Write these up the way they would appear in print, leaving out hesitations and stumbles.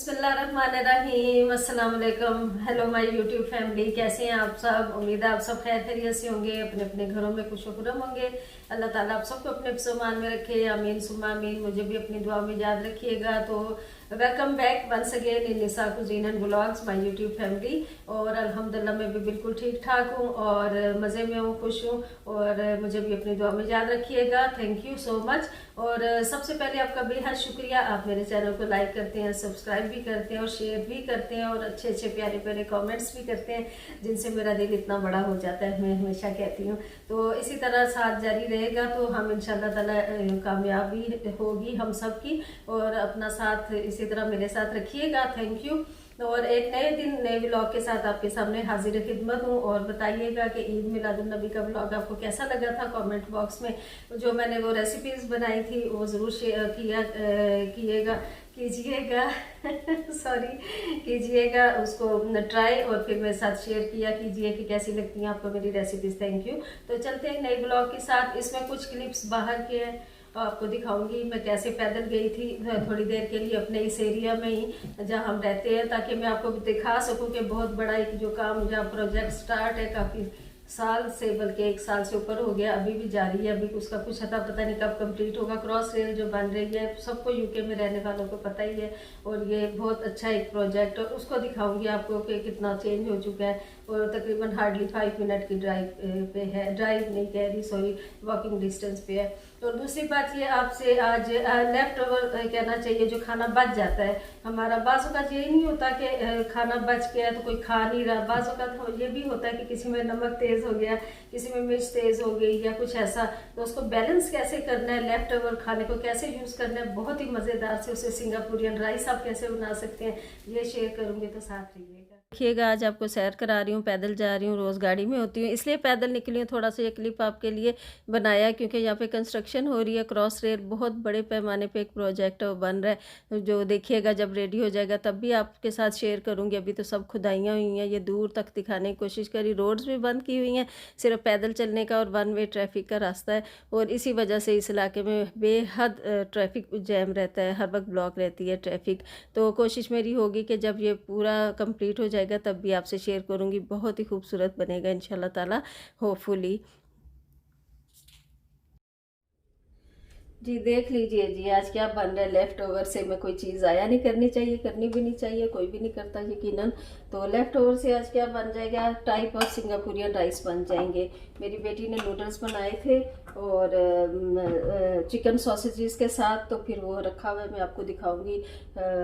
बिस्मिल्लाहिर्रहमानिर्रहीम, अस्सलाम वालेकुम। हेलो माय यूट्यूब फैमिली, कैसे हैं आप सब। उम्मीद है आप सब खैर खैरियत से होंगे, अपने अपने घरों में खुश खुरम होंगे। अल्लाह ताला आप सबको अपने मान में रखे, आमीन सुम्मा आमीन। मुझे भी अपनी दुआ में याद रखिएगा। तो welcome back once again in Nisa cuisine and vlogs my YouTube family. और अल्हम्दुलिल्लाह मैं भी बिल्कुल ठीक ठाक हूँ और मज़े में हूँ, खुश हूँ। और मुझे भी अपनी दुआ में याद रखिएगा। Thank you so much. और सबसे पहले आपका बेहद शुक्रिया, आप मेरे चैनल को लाइक करते हैं, सब्सक्राइब भी करते हैं और शेयर भी करते हैं और अच्छे अच्छे प्यारे प्यारे कमेंट्स भी करते हैं, जिनसे मेरा दिल इतना बड़ा हो जाता है, मैं हमेशा कहती हूँ। तो इसी तरह साथ जारी रहेगा तो हम इंशाल्लाह ताला कामयाबी होगी हम सब की। और अपना साथ इसी तरह मेरे साथ रखिएगा। Thank you. और एक नए दिन नए व्लॉग के साथ आपके सामने हाजिर खिदमत हूँ। और बताइएगा कि ईद मिलादुन्नबी का व्लॉग आपको कैसा लगा था। कमेंट बॉक्स में जो मैंने वो रेसिपीज़ बनाई थी वो ज़रूर शेयर कीजिएगा सॉरी कीजिएगा उसको ट्राई, और फिर मेरे साथ शेयर किया कीजिए कि कैसी लगती हैं आपको मेरी रेसिपीज़। Thank you. तो चलते हैं नए ब्लॉग के साथ। इसमें कुछ क्लिप्स बाहर के हैं, आपको दिखाऊंगी मैं कैसे पैदल गई थी थोड़ी देर के लिए अपने इस एरिया में ही जहाँ हम रहते हैं, ताकि मैं आपको दिखा सकूं कि बहुत बड़ा एक जो काम जहाँ प्रोजेक्ट स्टार्ट है काफ़ी साल से, बल्कि 1 साल से ऊपर हो गया, अभी भी जारी है। अभी उसका कुछ अता पता नहीं कब कंप्लीट होगा। क्रॉस रेल जो बन रही है सबको यूके में रहने वालों को पता ही है। और ये बहुत अच्छा एक प्रोजेक्ट, और उसको दिखाऊंगी आपको कि कितना चेंज हो चुका है। और तकरीबन हार्डली 5 मिनट की ड्राइव पे है, ड्राइव नहीं कह रही सॉरी, वॉकिंग डिस्टेंस पे है। और दूसरी बात ये आपसे आज लेफ्ट ओवर कहना चाहिए, जो खाना बच जाता है हमारा। बाज़ों का ये नहीं होता कि खाना बच गया तो कोई खा नहीं रहा, बाज़ों का ये भी होता है कि किसी में नमक तेज़ हो गया, किसी में मिर्च तेज़ हो गई या कुछ ऐसा। तो उसको बैलेंस कैसे करना है, लेफ्ट ओवर खाने को कैसे यूज़ करना है बहुत ही मज़ेदार से, उसे सिंगापुरियन राइस आप कैसे बना सकते हैं ये शेयर करूँगी, तो साथ रहिएगा। देखिएगा आज आपको सैर करा रही हूँ, पैदल जा रही हूँ, रोज़ गाड़ी में होती हूँ इसलिए पैदल निकली हूँ। थोड़ा सा ये क्लिप आपके लिए बनाया क्योंकि यहाँ पे कंस्ट्रक्शन हो रही है, क्रॉस रेल बहुत बड़े पैमाने पे एक प्रोजेक्ट बन रहा है, जो देखिएगा जब रेडी हो जाएगा तब भी आपके साथ शेयर करूँगी। अभी तो सब खुदाइयाँ हुई हैं, ये दूर तक दिखाने की कोशिश करी। रोड्स भी बंद की हुई हैं, सिर्फ पैदल चलने का और 1 वे ट्रैफिक का रास्ता है। और इसी वजह से इस इलाके में बेहद ट्रैफिक जैम रहता है, हर वक्त ब्लॉक रहती है ट्रैफिक। तो कोशिश मेरी होगी कि जब ये पूरा कंप्लीट हो जाएगा तब भी आपसे शेयर करूँगी। बहुत ही खूबसूरत बनेगा इंशाल्लाह ताला, होपफुली। जी देख लीजिए जी आज क्या बन रहा है। लेफ्ट ओवर से मैं कोई चीज़ आया नहीं करनी चाहिए, करनी भी नहीं चाहिए, कोई भी नहीं करता यकीनन। तो लेफ्ट ओवर से आज क्या बन जाएगा, टाइप ऑफ सिंगापुरियन राइस बन जाएंगे। मेरी बेटी ने नूडल्स बनाए थे और चिकन सॉसेजेस के साथ, तो फिर वो रखा हुआ है, मैं आपको दिखाऊंगी।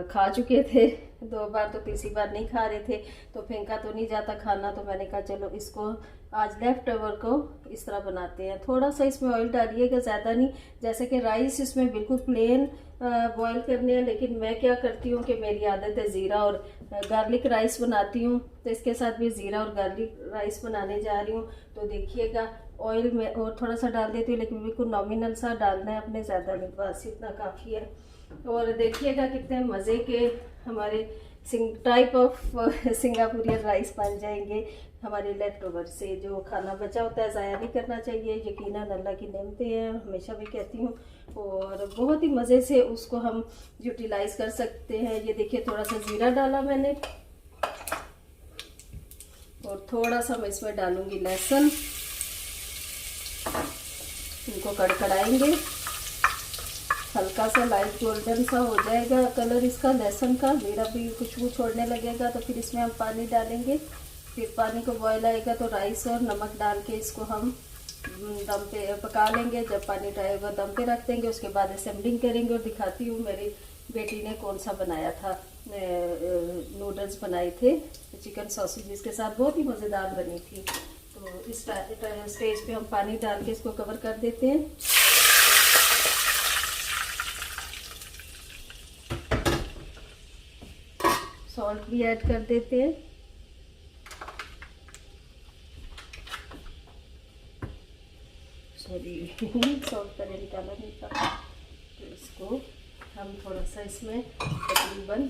खा चुके थे 2 बार, तो तीसरी बार नहीं खा रहे थे, तो फेंका तो नहीं जाता खाना। तो मैंने कहा चलो इसको आज लेफ्ट ओवर को इस तरह बनाते हैं। थोड़ा सा इसमें ऑयल डालिएगा, ज़्यादा नहीं। जैसे कि राइस इसमें बिल्कुल प्लेन बॉईल करने हैं, लेकिन मैं क्या करती हूँ कि मेरी आदत है ज़ीरा और गार्लिक राइस बनाती हूँ, तो इसके साथ भी ज़ीरा और गार्लिक राइस बनाने जा रही हूँ। तो देखिएगा ऑयल में और थोड़ा सा डाल देती हूँ, लेकिन बिल्कुल नॉमिनल सा डालना है अपने, ज़्यादा नहीं, बस इतना काफ़ी है। और देखिएगा कितने मज़े के हमारे टाइप ऑफ सिंगापुरियन राइस बन जाएंगे हमारे लेफ्ट ओवर से। जो खाना बचा होता है ज़ाया नहीं करना चाहिए, यकीनन अल्लाह की नेमतें हैं, हमेशा भी कहती हूँ। और बहुत ही मज़े से उसको हम यूटिलाइज़ कर सकते हैं। ये देखिए थोड़ा सा ज़ीरा डाला मैंने, और थोड़ा सा मैं इसमें डालूंगी लहसुन। इनको कड़कड़ाएंगे, हल्का सा लाइट गोल्डन सा हो जाएगा कलर इसका लहसुन का, ज़ीरा भी खुशबू छोड़ने लगेगा, तो फिर इसमें हम पानी डालेंगे। फिर पानी को बॉयल आएगा तो राइस और नमक डाल के इसको हम दम पे पका लेंगे। जब पानी ड्राई होगा दम पे रख देंगे, उसके बाद असेंबलिंग करेंगे। और दिखाती हूँ मेरी बेटी ने कौन सा बनाया था, नूडल्स बनाए थे चिकन सॉसेजेस के साथ, बहुत ही मज़ेदार बनी थी। तो इस स्टेज पे हम पानी डाल के इसको कवर कर देते हैं। सॉल्ट भी ऐड कर देते हैं। सॉरी सॉल्ट पहले निकाला नहीं था। तो इसको हम थोड़ा सा इसमें तकरीबन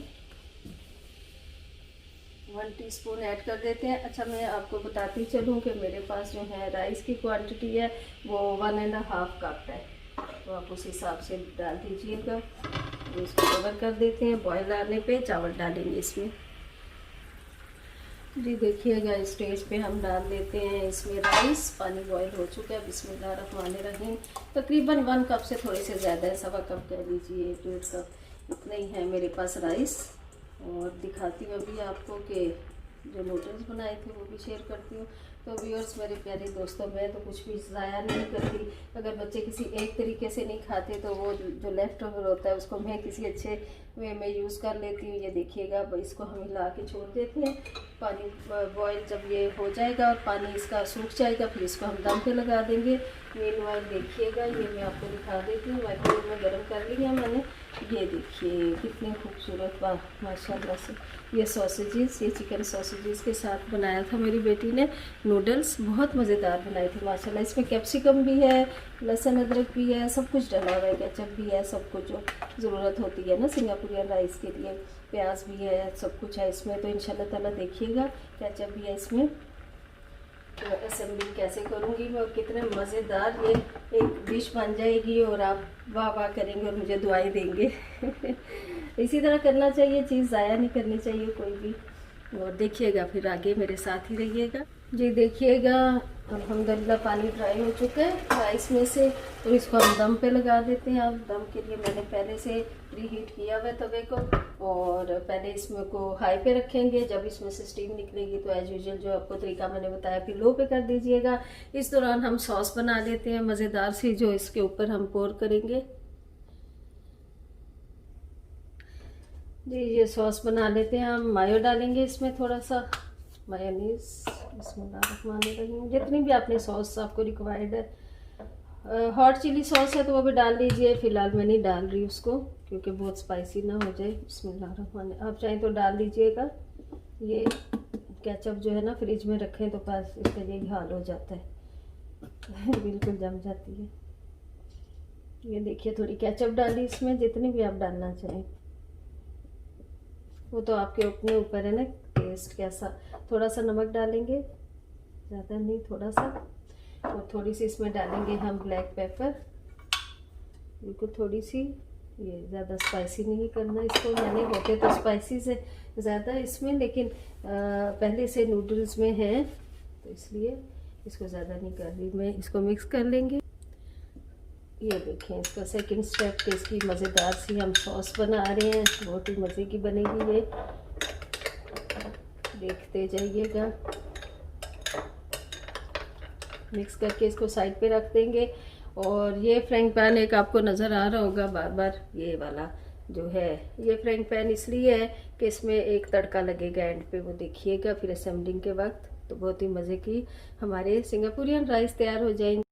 1 टीस्पून ऐड कर देते हैं। अच्छा मैं आपको बताती चलूँ कि मेरे पास जो है राइस की क्वांटिटी है वो 1.5 कप है, तो आप उस हिसाब से डाल दीजिएगा। तो इसको कवर कर देते हैं। बॉयल आने पे चावल डालेंगे इसमें। जी देखिएगा, स्टेज पे हम डाल देते हैं इसमें राइस। पानी बॉईल हो चुका है। बिस्मिल्लाहिर्रहमानिर्रहीम। तकरीबन 1 कप से थोड़े से ज़्यादा है, 1.25 कप कह लीजिए, 1.5 कप, इतना ही है मेरे पास राइस। और दिखाती हूँ अभी आपको कि जो नूडल्स बनाए थे वो भी शेयर करती हूँ। तो व्यूअर्स मेरे प्यारे दोस्तों, मैं तो कुछ भी ज़ाया नहीं करती। अगर बच्चे किसी एक तरीके से नहीं खाते तो वो जो लेफ़्ट ओवर होता है उसको मैं किसी अच्छे वे में यूज़ कर लेती हूँ। ये देखिएगा, इसको हम हिला के छोड़ देते हैं। पानी बॉयल जब ये हो जाएगा और पानी इसका सूख जाएगा, फिर इसको हम दम पे लगा देंगे। मीनवाइल देखिएगा, ये मैं आपको दिखा देती हूँ। माइक्रोवेव में गर्म कर लिया मैंने। ये देखिए कितनी खूबसूरत, वाह माशाल्लाह से। ये सॉसेजेस, ये चिकन सॉसेजेस के साथ बनाया था मेरी बेटी ने नूडल्स। बहुत मज़ेदार बनाई थी माशाल्लाह। इसमें कैप्सिकम भी है, लहसुन अदरक भी है, सब कुछ डला हुआ है, केचप भी है, सब कुछ जो ज़रूरत होती है ना सिंगापुरियन राइस के लिए। प्याज भी है, सब कुछ है इसमें। तो इंशाल्लाह ताला देखिएगा, केचप भी है इसमें। तो असेंबलिंग कैसे करूँगी मैं और कितने मज़ेदार ये एक डिश बन जाएगी और आप वाह वाह करेंगे और मुझे दुआएं देंगे। इसी तरह करना चाहिए, चीज़ ज़ाया नहीं करनी चाहिए कोई भी। और देखिएगा, फिर आगे मेरे साथ ही रहिएगा। जी देखिएगा, अल्हम्दुलिल्लाह पानी ड्राई हो चुका है राइस में से। तो इसको हम दम पे लगा देते हैं। अब दम के लिए मैंने पहले से प्री हीट किया हुआ है तवे को, और पहले इसमें को हाई पे रखेंगे। जब इसमें से स्टीम निकलेगी तो एज यूजुअल जो आपको तरीका मैंने बताया फिर लो पे कर दीजिएगा। इस दौरान हम सॉस बना लेते हैं मज़ेदार सी, जो इसके ऊपर हम पोर करेंगे। जी ये सॉस बना लेते हैं हम। मायो डालेंगे इसमें, थोड़ा सा मायोनीज, बिस्मिल्लाहिर्रहमानिर्रहीम। जितनी भी आपने सॉस आपको रिक्वायर्ड है। हॉट चिली सॉस है तो वो भी डाल लीजिए। फ़िलहाल मैं नहीं डाल रही उसको क्योंकि बहुत स्पाइसी ना हो जाए। बिस्मिल्लाहिर्रहमानिर्रहीम। आप चाहें तो डाल लीजिएगा। ये केचप जो है ना फ्रिज में रखें तो बस इसका यही हाल हो जाता है। बिल्कुल जम जाती है। ये देखिए, थोड़ी केचप डाली इसमें, जितनी भी आप डालना चाहें। वो तो आपके अपने ऊपर है ना, टेस्ट कैसा। थोड़ा सा नमक डालेंगे, ज़्यादा नहीं, थोड़ा सा। और थोड़ी सी इसमें डालेंगे हम ब्लैक पेपर, बिल्कुल थोड़ी सी। ये ज़्यादा स्पाइसी नहीं करना इसको मैंने, होते तो स्पाइसी से ज़्यादा इसमें, लेकिन पहले से नूडल्स में है तो इसलिए इसको ज़्यादा नहीं कर रही मैं। इसको मिक्स कर लेंगे। ये देखें, इसका सेकंड स्टेप के इसकी मज़ेदार सी हम सॉस बना रहे हैं। बहुत ही मज़े की बनेगी ये, देखते जाइएगा। मिक्स करके इसको साइड पे रख देंगे। और ये फ्राइंग पैन एक आपको नज़र आ रहा होगा बार बार, ये वाला जो है, ये फ्राइंग पैन इसलिए है कि इसमें एक तड़का लगेगा एंड पे, वो देखिएगा फिर असेंबलिंग के वक्त। तो बहुत ही मज़े की हमारे सिंगापुरियन राइस तैयार हो जाएंगे।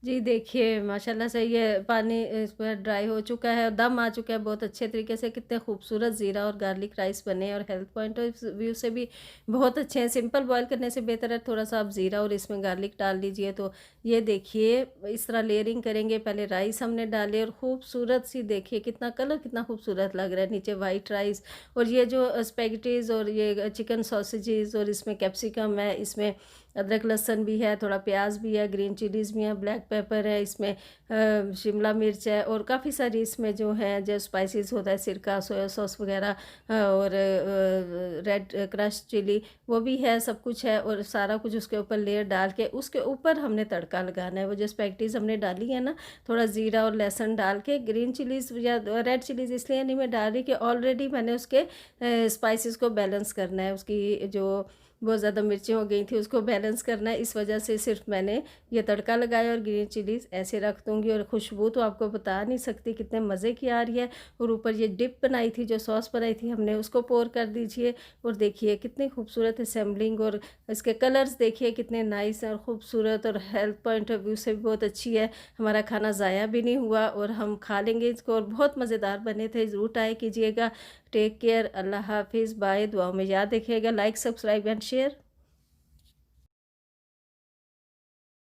जी देखिए माशाल्लाह से ये पानी इस पर ड्राई हो चुका है और दम आ चुका है बहुत अच्छे तरीके से। कितने खूबसूरत ज़ीरा और गार्लिक राइस बने, और हेल्थ पॉइंट ऑफ व्यू से भी बहुत अच्छे हैं। सिंपल बॉईल करने से बेहतर है थोड़ा सा आप ज़ीरा और इसमें गार्लिक डाल दीजिए। तो ये देखिए, इस तरह लेयरिंग करेंगे। पहले राइस हमने डाले और खूबसूरत सी, देखिए कितना कलर कितना खूबसूरत लग रहा है, नीचे वाइट राइस। और ये जो स्पेगेटीज़ और ये चिकन सॉसेजेस और इसमें कैप्सिकम है, इसमें अदरक लहसुन भी है, थोड़ा प्याज भी है, ग्रीन चिलीज़ भी है, ब्लैक पेपर है, इसमें शिमला मिर्च है, और काफ़ी सारी इसमें जो है जो स्पाइसेस होता है, सिरका, सोया सॉस वगैरह, और रेड क्रश चिली वो भी है, सब कुछ है। और सारा कुछ उसके ऊपर लेयर डाल के उसके ऊपर हमने तड़का लगाना है। वो जो स्पैगेटीज़ हमने डाली है ना, थोड़ा ज़ीरा और लहसुन डाल के, ग्रीन चिलीज़ या रेड चिलीज़ इसलिए नहीं मैं डाल रही कि ऑलरेडी मैंने उसके स्पाइसेस को बैलेंस करना है। उसकी जो बहुत ज़्यादा मिर्चें हो गई थी उसको बैलेंस करना है, इस वजह से सिर्फ मैंने ये तड़का लगाया। और ग्रीन चिलीज़ ऐसे रख दूँगी, और खुशबू तो आपको बता नहीं सकती कितने मज़े की आ रही है। और ऊपर ये डिप बनाई थी, जो सॉस बनाई थी हमने, उसको पोर कर दीजिए। और देखिए कितनी खूबसूरत असेंबलिंग, और इसके कलर्स देखिए कितने नाइस और ख़ूबसूरत, और हेल्थ पॉइंट ऑफ व्यू से भी बहुत अच्छी है। हमारा खाना ज़ाया भी नहीं हुआ और हम खा लेंगे इसको, और बहुत मज़ेदार बने थे। ज़रूर ट्राई कीजिएगा। टेक केयर, अल्लाह हाफिज़, बाय। दुआ में याद रखिएगा, लाइक सब्सक्राइब एंड शेयर।